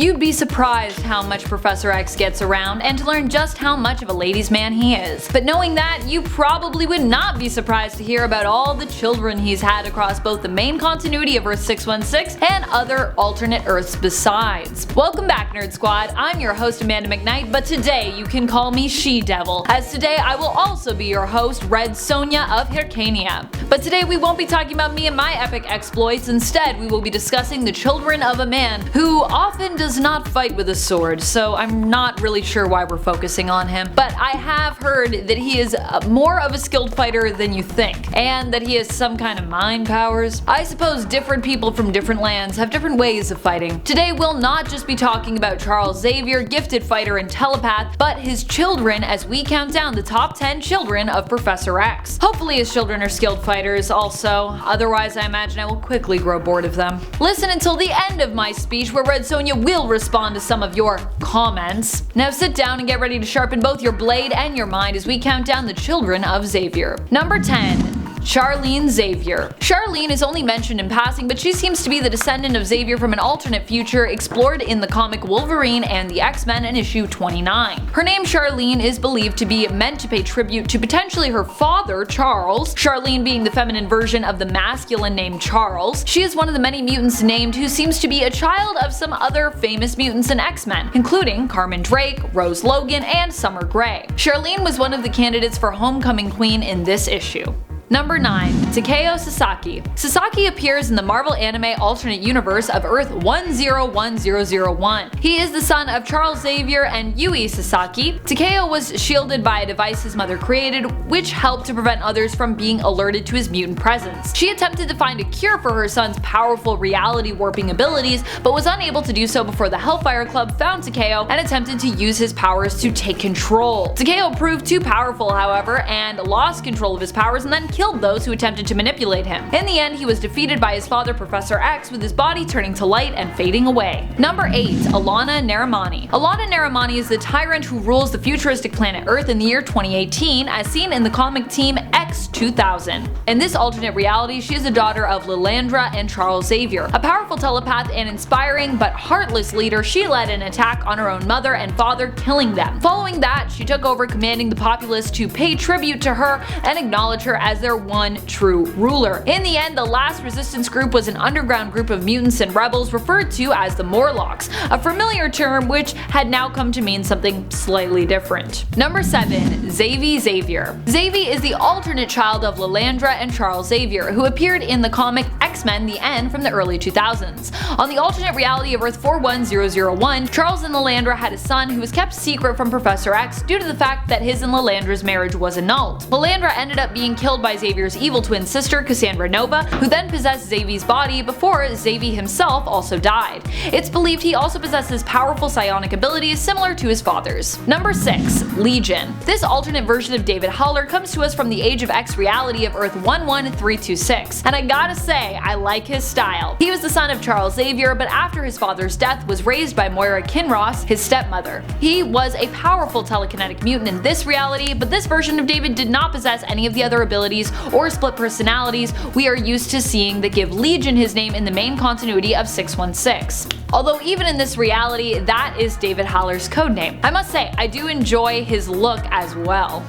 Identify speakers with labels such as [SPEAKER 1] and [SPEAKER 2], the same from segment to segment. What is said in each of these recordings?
[SPEAKER 1] You'd be surprised how much Professor X gets around and to learn just how much of a ladies' man he is. But knowing that, you probably would not be surprised to hear about all the children he's had across both the main continuity of Earth 616 and other alternate Earths besides. Welcome back, Nerd Squad. I'm your host Amanda McKnight, but today you can call me She-Devil, as today I will also be your host, Red Sonja of Hyrcania. But today we won't be talking about me and my epic exploits. Instead, we will be discussing the children of a man who often does not fight with a sword, so I'm not really sure why we're focusing on him. But I have heard that he is more of a skilled fighter than you think, and that he has some kind of mind powers. I suppose different people from different lands have different ways of fighting. Today we'll not just be talking about Charles Xavier, gifted fighter and telepath, but his children as we count down the top 10 children of Professor X. Hopefully his children are skilled fighters also, otherwise I imagine I will quickly grow bored of them. Listen until the end of my speech where Red Sonja will respond to some of your comments. Now sit down and get ready to sharpen both your blade and your mind as we count down the children of Xavier. Number 10. Charlene Xavier. Charlene is only mentioned in passing, but she seems to be the descendant of Xavier from an alternate future explored in the comic Wolverine and the X-Men in issue 29. Her name Charlene is believed to be meant to pay tribute to potentially her father, Charles, Charlene being the feminine version of the masculine name Charles. She is one of the many mutants named who seems to be a child of some other famous mutants in X-Men, including Carmen Drake, Rose Logan, and Summer Gray. Charlene was one of the candidates for Homecoming Queen in this issue. Number 9. Takeo Sasaki. Sasaki appears in the Marvel Anime alternate universe of Earth 101001. He is the son of Charles Xavier and Yui Sasaki. Takeo was shielded by a device his mother created, which helped to prevent others from being alerted to his mutant presence. She attempted to find a cure for her son's powerful reality warping abilities, but was unable to do so before the Hellfire Club found Takeo and attempted to use his powers to take control. Takeo proved too powerful, however, and lost control of his powers and then killed those who attempted to manipulate him. In the end, he was defeated by his father Professor X, with his body turning to light and fading away. Number 8. Ilana Narimani. Ilana Narimani is the tyrant who rules the futuristic planet Earth in the year 2018, as seen in the comic Team X-2000. In this alternate reality, she is the daughter of Lilandra and Charles Xavier. A powerful telepath and inspiring but heartless leader, she led an attack on her own mother and father, killing them. Following that, she took over, commanding the populace to pay tribute to her and acknowledge her as their one true ruler. In the end, the last resistance group was an underground group of mutants and rebels referred to as the Morlocks, a familiar term which had now come to mean something slightly different. Number 7. Xavi Xavier. Xavi is the alternate child of Lilandra and Charles Xavier, who appeared in the comic X-Men The End from the early 2000s. On the alternate reality of Earth 41001, Charles and Lilandra had a son who was kept secret from Professor X due to the fact that his and Lilandra's marriage was annulled. Lilandra ended up being killed by Xavier's evil twin sister, Cassandra Nova, who then possessed Xavi's body before Xavi himself also died. It's believed he also possesses powerful psionic abilities similar to his father's. Number 6. Legion. This alternate version of David Haller comes to us from the Age of X reality of Earth 11326, and I gotta say, I like his style. He was the son of Charles Xavier, but after his father's death was raised by Moira Kinross, his stepmother. He was a powerful telekinetic mutant in this reality, but this version of David did not possess any of the other abilities or split personalities we are used to seeing that give Legion his name in the main continuity of 616. Although even in this reality, that is David Haller's codename. I must say, I do enjoy his look as well.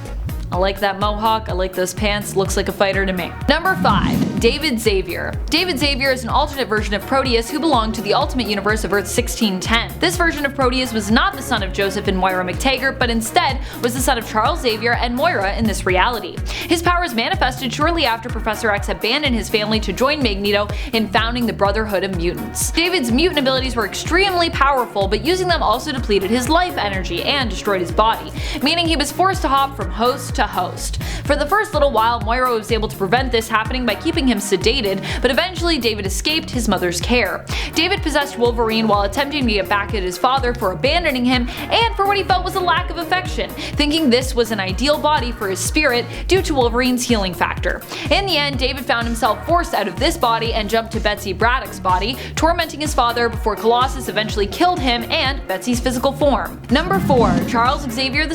[SPEAKER 1] I like that mohawk, I like those pants, looks like a fighter to me. Number 5. David Xavier. David Xavier is an alternate version of Proteus who belonged to the Ultimate Universe of Earth 1610. This version of Proteus was not the son of Joseph and Moira McTaggart, but instead was the son of Charles Xavier and Moira in this reality. His powers manifested shortly after Professor X abandoned his family to join Magneto in founding the Brotherhood of Mutants. David's mutant abilities were extremely powerful, but using them also depleted his life energy and destroyed his body, meaning he was forced to hop from host to host. For the first little while, Moira was able to prevent this happening by keeping him sedated, but eventually David escaped his mother's care. David possessed Wolverine while attempting to get back at his father for abandoning him and for what he felt was a lack of affection, thinking this was an ideal body for his spirit due to Wolverine's healing factor. In the end, David found himself forced out of this body and jumped to Betsy Braddock's body, tormenting his father before Colossus eventually killed him and Betsy's physical form. Number 4. Charles Xavier II.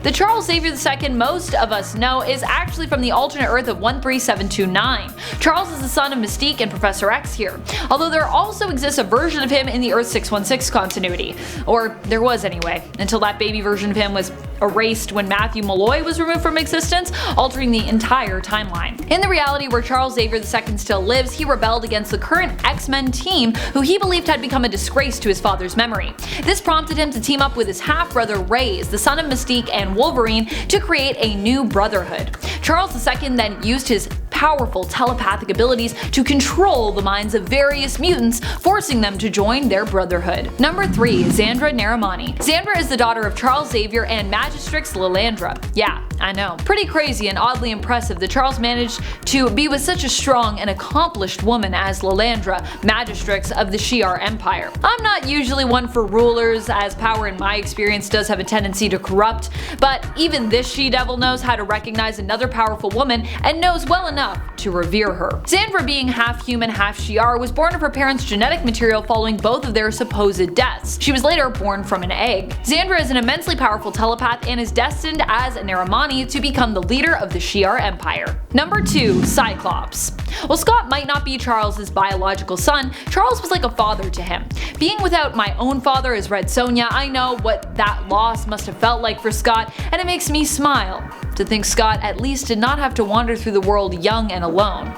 [SPEAKER 1] The Charles Xavier II most of us know is actually from the alternate Earth of 13729. Charles is the son of Mystique and Professor X here, although there also exists a version of him in the Earth 616 continuity. Or there was anyway, until that baby version of him was erased when Matthew Malloy was removed from existence, altering the entire timeline. In the reality where Charles Xavier II still lives, he rebelled against the current X-Men team, who he believed had become a disgrace to his father's memory. This prompted him to team up with his half-brother Reyes, the son of Mystique and Wolverine, to create a new brotherhood. Charles II then used his powerful telepathic abilities to control the minds of various mutants, forcing them to join their brotherhood. Number 3. Xandra Narimani. Xandra is the daughter of Charles Xavier and Magistrix Lilandra. Yeah, I know. Pretty crazy and oddly impressive that Charles managed to be with such a strong and accomplished woman as Lilandra, Magistrix of the Shi'ar Empire. I'm not usually one for rulers, as power in my experience does have a tendency to corrupt, but even this she-devil knows how to recognize another powerful woman and knows well enough to revere her. Xandra, being half human, half Shi'ar, was born of her parents' genetic material following both of their supposed deaths. She was later born from an egg. Xandra is an immensely powerful telepath and is destined as Narimani to become the leader of the Shi'ar Empire. Number 2. Cyclops. While Scott might not be Charles' biological son, Charles was like a father to him. Being without my own father as Red Sonja, I know what that loss must have felt like for Scott, and it makes me smile to think Scott at least did not have to wander through the world young and alone.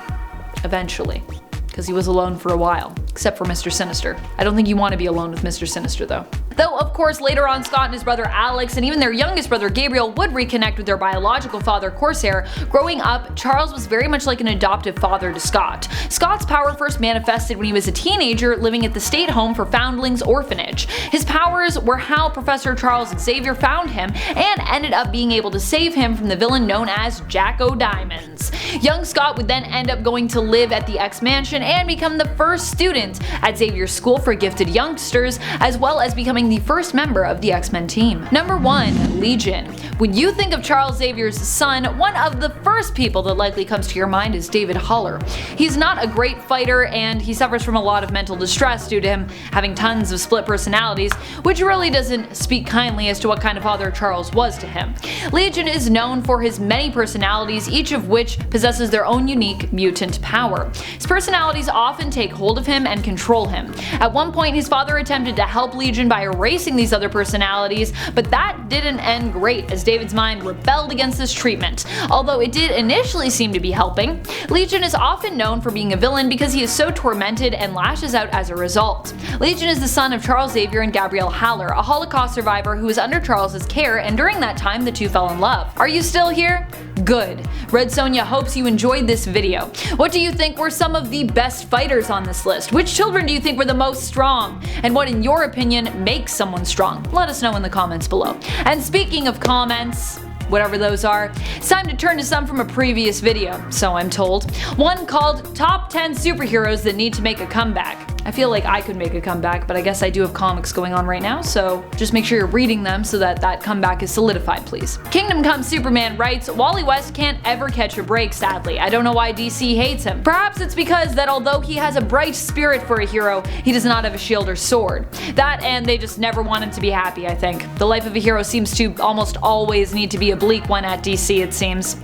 [SPEAKER 1] Eventually. Because he was alone for a while. Except for Mr. Sinister. I don't think you want to be alone with Mr. Sinister though. Though of course later on Scott and his brother Alex and even their youngest brother Gabriel would reconnect with their biological father Corsair, growing up Charles was very much like an adoptive father to Scott. Scott's power first manifested when he was a teenager living at the State Home for Foundlings Orphanage. His powers were how Professor Charles Xavier found him and ended up being able to save him from the villain known as Jack O'Diamonds. Young Scott would then end up going to live at the X-Mansion and become the first student at Xavier's School for Gifted Youngsters, as well as becoming the first member of the X-Men team. Number 1. Legion. When you think of Charles Xavier's son, one of the first people that likely comes to your mind is David Haller. He's not a great fighter and he suffers from a lot of mental distress due to him having tons of split personalities, which really doesn't speak kindly as to what kind of father Charles was to him. Legion is known for his many personalities, each of which possesses their own unique mutant power. His personalities often take hold of him and control him. At one point his father attempted to help Legion by erasing these other personalities, but that didn't end great as David's mind rebelled against this treatment. Although it did initially seem to be helping, Legion is often known for being a villain because he is so tormented and lashes out as a result. Legion is the son of Charles Xavier and Gabrielle Haller, a Holocaust survivor who was under Charles's care, and during that time the two fell in love. Are you still here? Good. Red Sonja hopes you enjoyed this video. What do you think were some of the best fighters on this list? Which children do you think were the most strong? And what in your opinion makes someone strong? Let us know in the comments below. And speaking of comments, whatever those are, it's time to turn to some from a previous video, so I'm told. One called Top 10 Superheroes That Need to Make a Comeback. I feel like I could make a comeback, but I guess I do have comics going on right now, so just make sure you're reading them so that that comeback is solidified, please. Kingdom Come Superman writes, Wally West can't ever catch a break, sadly. I don't know why DC hates him. Perhaps it's because that although he has a bright spirit for a hero, he does not have a shield or sword. That and they just never want him to be happy, I think. The life of a hero seems to almost always need to be a bleak one at DC, it seems.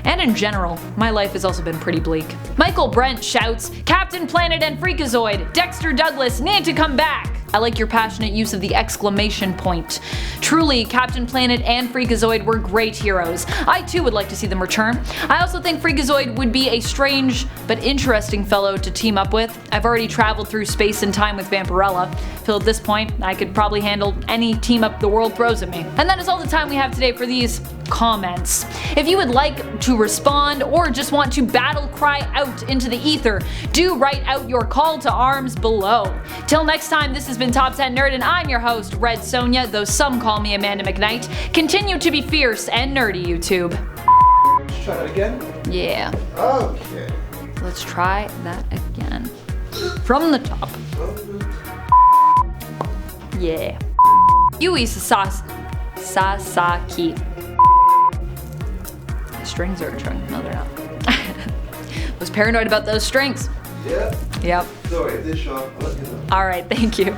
[SPEAKER 1] And in general, my life has also been pretty bleak. Michael Brent shouts, Captain Planet and Freakazoid, Dexter Douglas need to come back! I like your passionate use of the exclamation point. Truly, Captain Planet and Freakazoid were great heroes. I too would like to see them return. I also think Freakazoid would be a strange but interesting fellow to team up with. I've already traveled through space and time with Vampirella. I feel at this point I could probably handle any team up the world throws at me. And that is all the time we have today for these comments. If you would like to respond or just want to battle cry out into the ether, do write out your call to arms below. Till next time, this has been Top 10 Nerd and I'm your host, Red Sonja, though some call me Amanda McKnight. Continue to be fierce and nerdy, YouTube.
[SPEAKER 2] Let's try that again?
[SPEAKER 1] Yeah.
[SPEAKER 2] Okay.
[SPEAKER 1] Let's try that again. From the top. Yeah. Yui Sasaki. My strings are trying. No, they're not. Was paranoid about those strings.
[SPEAKER 2] Yeah.
[SPEAKER 1] Yep.
[SPEAKER 2] Sorry, if they're sharp, I'll let you know.
[SPEAKER 1] Alright, thank you.